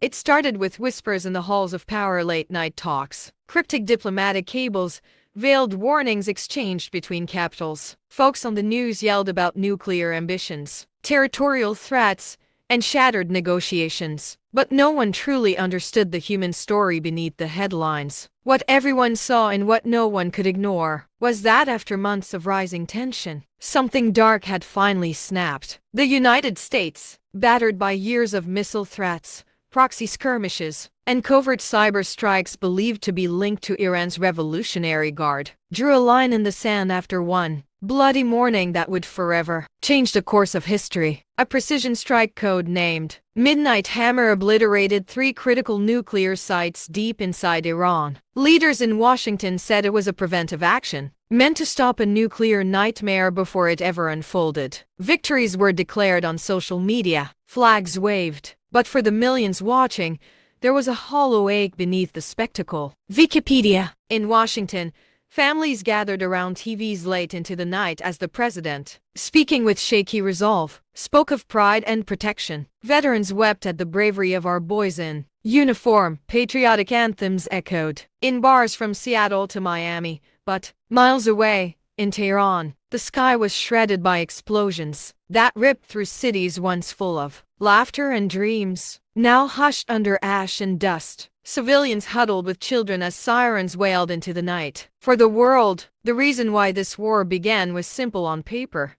It started with whispers in the halls of power, late-night talks, cryptic diplomatic cables, veiled warnings exchanged between capitals. Folks on the news yelled about nuclear ambitions, territorial threats, and shattered negotiations. But no one truly understood the human story beneath the headlines. What everyone saw and what no one could ignore was that after months of rising tension, something dark had finally snapped. The United States, battered by years of missile threats, proxy skirmishes, and covert cyber strikes believed to be linked to Iran's Revolutionary Guard, drew a line in the sand after one bloody morning that would forever change the course of history. A precision strike code named Midnight Hammer obliterated 3 critical nuclear sites deep inside Iran. Leaders in Washington said it was a preventive action, meant to stop a nuclear nightmare before it ever unfolded. Victories were declared on social media, flags waved, but for the millions watching, there was a hollow ache beneath the spectacle. Wikipedia. In Washington, families gathered around TVs late into the night as the president, speaking with shaky resolve, spoke of pride and protection. Veterans wept at the bravery of our boys in uniform. Patriotic anthems echoed in bars from Seattle to Miami, but miles away, in Tehran, the sky was shredded by explosions that ripped through cities once full of laughter and dreams, now hushed under ash and dust. Civilians huddled with children as sirens wailed into the night. For the world, the reason why this war began was simple on paper.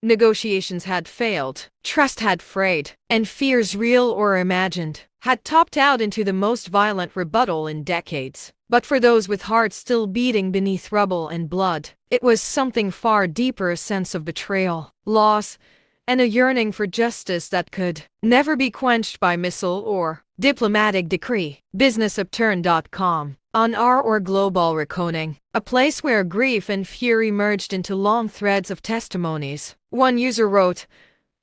Negotiations had failed, trust had frayed, and fears, real or imagined, had topped out into the most violent rebuttal in decades. But for those with hearts still beating beneath rubble and blood, it was something far deeper, a sense of betrayal, loss, and a yearning for justice that could never be quenched by missile or diplomatic decree. BusinessUpturn.com. On or Global Reckoning, a place where grief and fury merged into long threads of testimonies. One user wrote,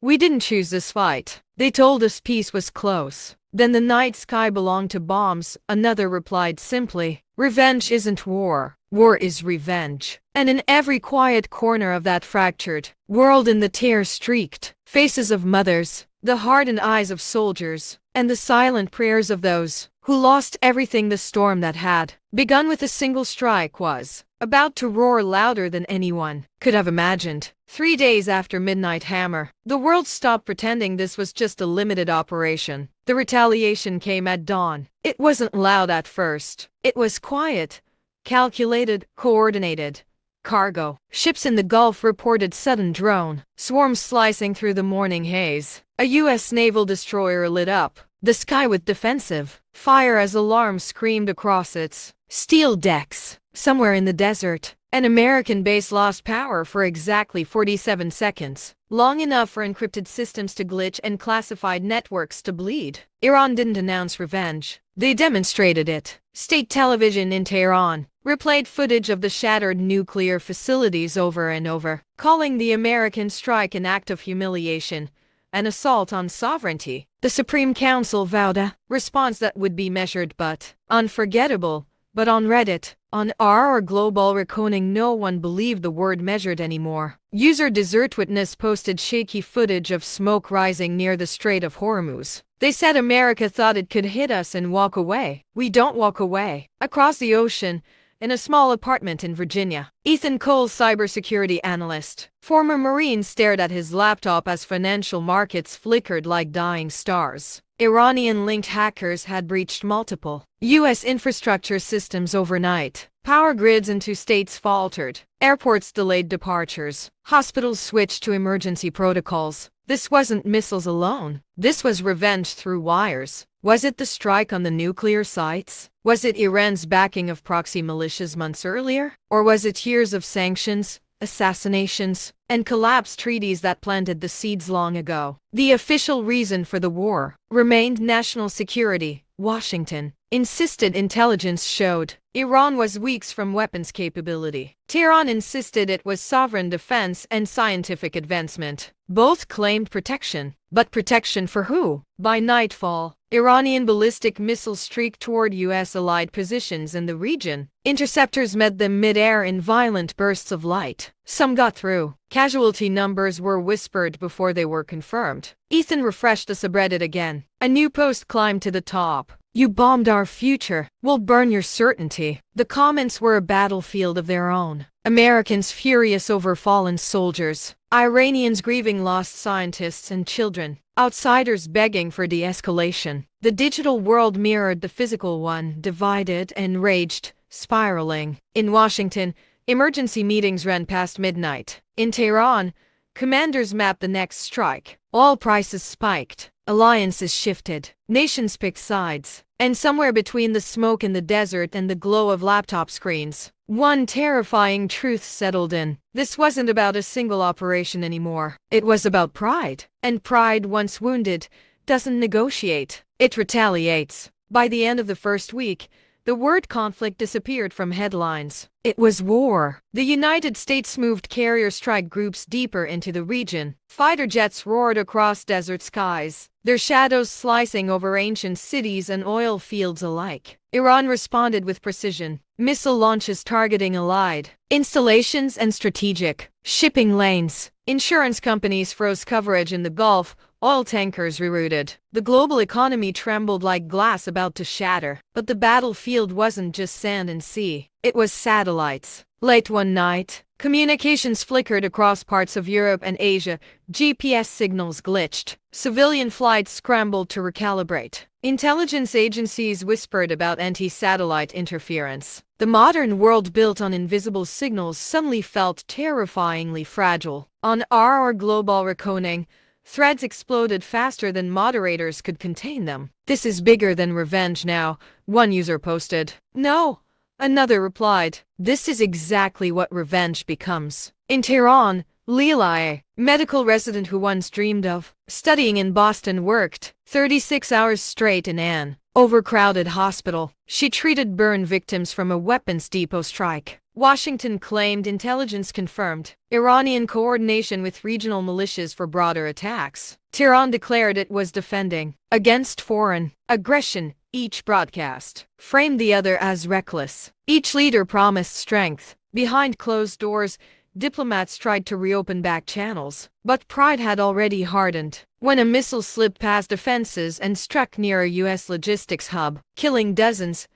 "We didn't choose this fight. They told us peace was close. Then the night sky belonged to bombs." Another replied simply, "Revenge isn't war. War is revenge." And in every quiet corner of that fractured world, in the tear-streaked faces of mothers, the hardened eyes of soldiers, and the silent prayers of those who lost everything, the storm that had begun with a single strike was about to roar louder than anyone could have imagined. 3 days after Midnight Hammer, the world stopped pretending this was just a limited operation. The retaliation came at dawn. It wasn't loud at first. It was quiet, calculated, coordinated. Cargo ships in the Gulf reported sudden drone swarms slicing through the morning haze. A U.S. naval destroyer lit up the sky with defensive fire as alarms screamed across its steel decks. Somewhere in the desert, an American base lost power for exactly 47 seconds, long enough for encrypted systems to glitch and classified networks to bleed. Iran didn't announce revenge. They demonstrated it. State television in Tehran replayed footage of the shattered nuclear facilities over and over, calling the American strike an act of humiliation, an assault on sovereignty. The Supreme Council vowed a response that would be measured but unforgettable. But on Reddit, on or Global Reckoning, no one believed the word measured anymore. User Desert Witness posted shaky footage of smoke rising near the Strait of Hormuz. They said America thought it could hit us and walk away. We don't walk away. Across the ocean, in a small apartment in Virginia, Ethan Cole, cybersecurity analyst, former Marine, stared at his laptop as financial markets flickered like dying stars. Iranian-linked hackers had breached multiple U.S. infrastructure systems overnight. Power grids in 2 states faltered. Airports delayed departures. Hospitals switched to emergency protocols. This wasn't missiles alone. This was revenge through wires. Was it the strike on the nuclear sites? Was it Iran's backing of proxy militias months earlier? Or was it years of sanctions, assassinations, and collapsed treaties that planted the seeds long ago? The official reason for the war remained national security. Washington insisted intelligence showed Iran was weeks from weapons capability. Tehran insisted it was sovereign defense and scientific advancement. Both claimed protection. But protection for who? By nightfall, Iranian ballistic missiles streaked toward U.S. allied positions in the region. Interceptors met them mid-air in violent bursts of light. Some got through. Casualty numbers were whispered before they were confirmed. Ethan refreshed the subreddit again. A new post climbed to the top. "You bombed our future. We'll burn your certainty." The comments were a battlefield of their own. Americans furious over fallen soldiers. Iranians grieving lost scientists and children. Outsiders begging for de-escalation. The digital world mirrored the physical one, divided, enraged, spiraling. In Washington, emergency meetings ran past midnight. In Tehran, commanders mapped the next strike. Oil prices spiked. Alliances shifted. Nations picked sides. And somewhere between the smoke in the desert and the glow of laptop screens, one terrifying truth settled in. This wasn't about a single operation anymore. It was about pride. And pride, once wounded, doesn't negotiate. It retaliates. By the end of the first week, the word conflict disappeared from headlines. It was war. The United States moved carrier strike groups deeper into the region. Fighter jets roared across desert skies, their shadows slicing over ancient cities and oil fields alike. Iran responded with precision. Missile launches targeting allied installations and strategic shipping lanes. Insurance companies froze coverage in the Gulf. Oil tankers rerouted. The global economy trembled like glass about to shatter. But the battlefield wasn't just sand and sea. It was satellites. Late one night, communications flickered across parts of Europe and Asia. GPS signals glitched. Civilian flights scrambled to recalibrate. Intelligence agencies whispered about anti-satellite interference. The modern world built on invisible signals suddenly felt terrifyingly fragile. On our global reckoning, threads exploded faster than moderators could contain them. "This is bigger than revenge now," one user posted. "No," another replied. "This is exactly what revenge becomes." In Tehran, Leela, a medical resident who once dreamed of studying in Boston, worked 36 hours straight in an overcrowded hospital. She treated burn victims from a weapons depot strike. Washington claimed intelligence confirmed Iranian coordination with regional militias for broader attacks. Tehran declared it was defending against foreign aggression. Each broadcast framed the other as reckless. Each leader promised strength. Behind closed doors, diplomats tried to reopen back channels, but pride had already hardened. When a missile slipped past defenses and struck near a U.S. logistics hub, killing dozens,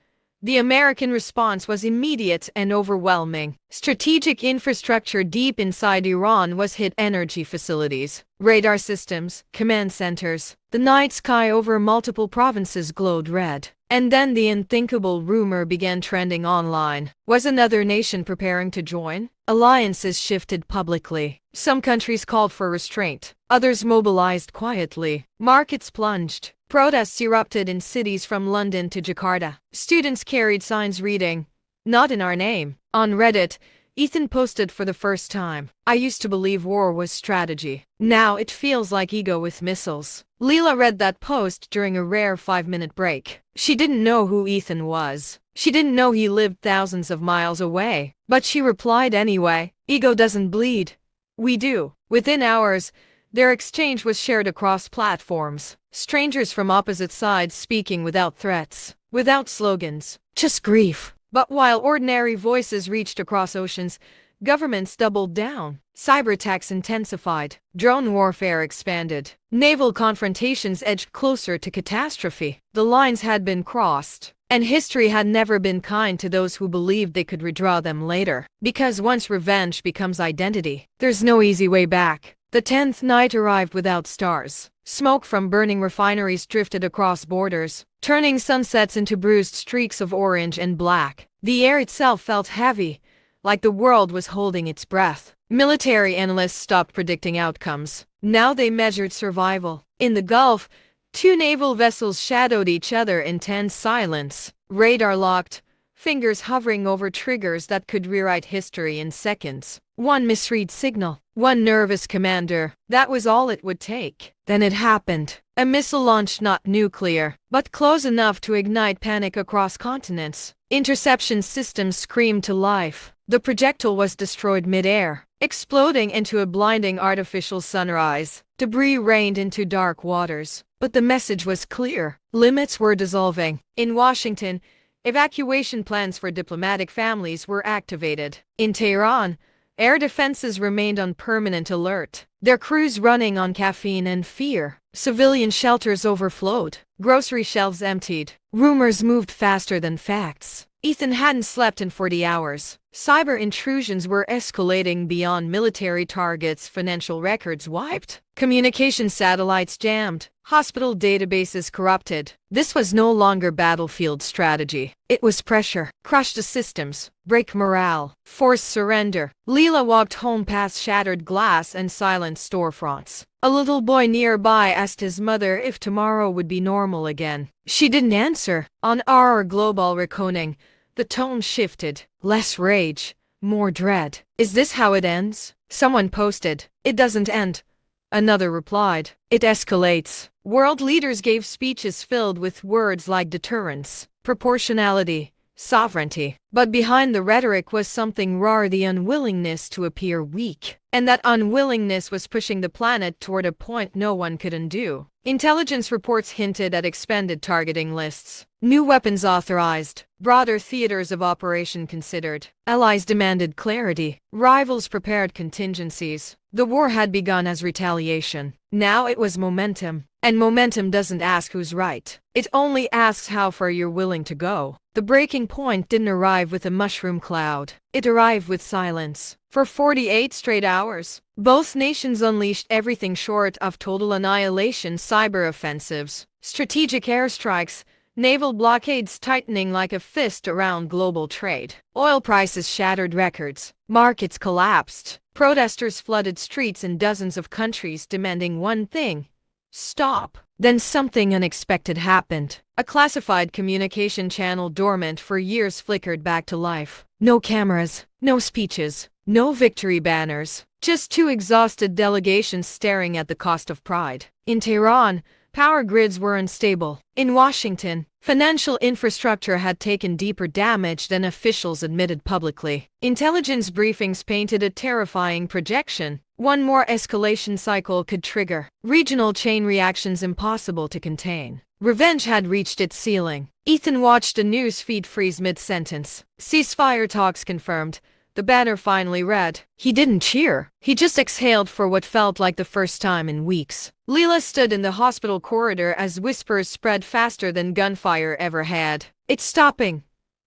the American response was immediate and overwhelming. Strategic infrastructure deep inside Iran was hit: energy facilities, radar systems, command centers. The night sky over multiple provinces glowed red. And then the unthinkable rumor began trending online. Was another nation preparing to join? Alliances shifted publicly. Some countries called for restraint. Others mobilized quietly. Markets plunged. Protests erupted in cities from London to Jakarta. Students carried signs reading, "Not in our name." On Reddit, Ethan posted for the first time, "I used to believe war was strategy. Now it feels like ego with missiles." Leela read that post during a rare 5-minute break. She didn't know who Ethan was. She didn't know he lived thousands of miles away. But she replied anyway, "Ego doesn't bleed. We do." Within hours, their exchange was shared across platforms. Strangers from opposite sides speaking without threats, without slogans, just grief. But while ordinary voices reached across oceans, governments doubled down. Cyber attacks intensified. Drone warfare expanded. Naval confrontations edged closer to catastrophe. The lines had been crossed. And history had never been kind to those who believed they could redraw them later. Because once revenge becomes identity, there's no easy way back. The 10th night arrived without stars. Smoke from burning refineries drifted across borders, turning sunsets into bruised streaks of orange and black. The air itself felt heavy, like the world was holding its breath. Military analysts stopped predicting outcomes. Now they measured survival. In the Gulf, 2 naval vessels shadowed each other in tense silence. Radar locked, fingers hovering over triggers that could rewrite history in seconds. One misread signal, one nervous commander. That was all it would take. Then it happened. A missile launched, not nuclear, but close enough to ignite panic across continents. Interception systems screamed to life. The projectile was destroyed mid-air, exploding into a blinding artificial sunrise. Debris rained into dark waters. But the message was clear. Limits were dissolving. In Washington, evacuation plans for diplomatic families were activated. In Tehran, air defenses remained on permanent alert, their crews running on caffeine and fear. Civilian shelters overflowed, grocery shelves emptied. Rumors moved faster than facts. Ethan hadn't slept in 40 hours. Cyber intrusions were escalating beyond military targets, financial records wiped, communication satellites jammed, hospital databases corrupted. This was no longer battlefield strategy. It was pressure. Crush the systems, break morale, force surrender. Leela walked home past shattered glass and silent storefronts. A little boy nearby asked his mother if tomorrow would be normal again. She didn't answer. On our global reckoning, the tone shifted. Less rage, more dread. Is this how it ends? Someone posted. It doesn't end. Another replied. It escalates. World leaders gave speeches filled with words like deterrence, proportionality, sovereignty. But behind the rhetoric was something raw, the unwillingness to appear weak. And that unwillingness was pushing the planet toward a point no one could undo. Intelligence reports hinted at expanded targeting lists, new weapons authorized, broader theaters of operation considered. Allies demanded clarity, rivals prepared contingencies. The war had begun as retaliation. Now it was momentum. And momentum doesn't ask who's right. It only asks how far you're willing to go. The breaking point didn't arrive with a mushroom cloud. It arrived with silence. For 48 straight hours, both nations unleashed everything short of total annihilation: cyber offensives, strategic airstrikes, naval blockades tightening like a fist around global trade. Oil prices shattered records. Markets collapsed. Protesters flooded streets in dozens of countries demanding one thing: stop. Then something unexpected happened. A classified communication channel dormant for years flickered back to life. No cameras, no speeches, no victory banners, just two exhausted delegations staring at the cost of pride. In Tehran, power grids were unstable. In Washington, financial infrastructure had taken deeper damage than officials admitted publicly. Intelligence briefings painted a terrifying projection. One more escalation cycle could trigger regional chain reactions impossible to contain. Revenge had reached its ceiling. Ethan watched a news feed freeze mid-sentence. Ceasefire talks confirmed. The banner finally read. He didn't cheer. He just exhaled for what felt like the first time in weeks. Leela stood in the hospital corridor as whispers spread faster than gunfire ever had. It's stopping,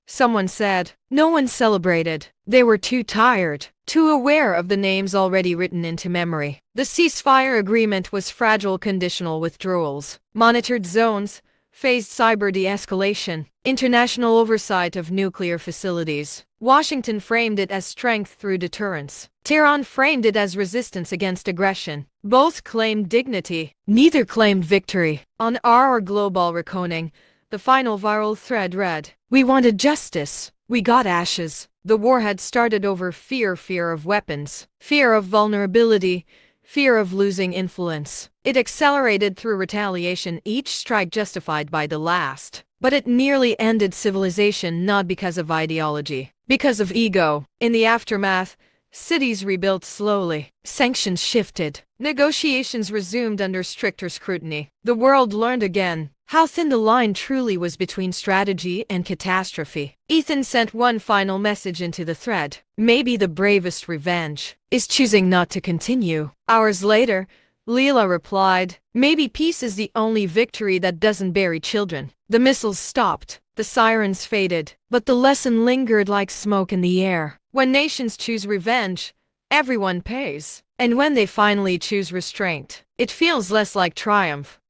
someone said. No one celebrated. They were too tired, too aware of the names already written into memory. The ceasefire agreement was fragile conditional withdrawals, monitored zones, phased cyber de-escalation, international oversight of nuclear facilities. Washington framed it as strength through deterrence. Tehran framed it as resistance against aggression. Both claimed dignity. Neither claimed victory. On our global reckoning, the final viral thread read, "We wanted justice. We got ashes." The war had started over fear of weapons, fear of vulnerability, fear of losing influence. It accelerated through retaliation, each strike justified by the last. But it nearly ended civilization, not because of ideology, because of ego. In the aftermath, cities rebuilt slowly. Sanctions shifted. Negotiations resumed under stricter scrutiny. The world learned again how thin the line truly was between strategy and catastrophe. Ethan sent one final message into the thread. Maybe the bravest revenge is choosing not to continue. Hours later, Leela replied, maybe peace is the only victory that doesn't bury children. The missiles stopped, the sirens faded, but the lesson lingered like smoke in the air. When nations choose revenge, everyone pays. And when they finally choose restraint, it feels less like triumph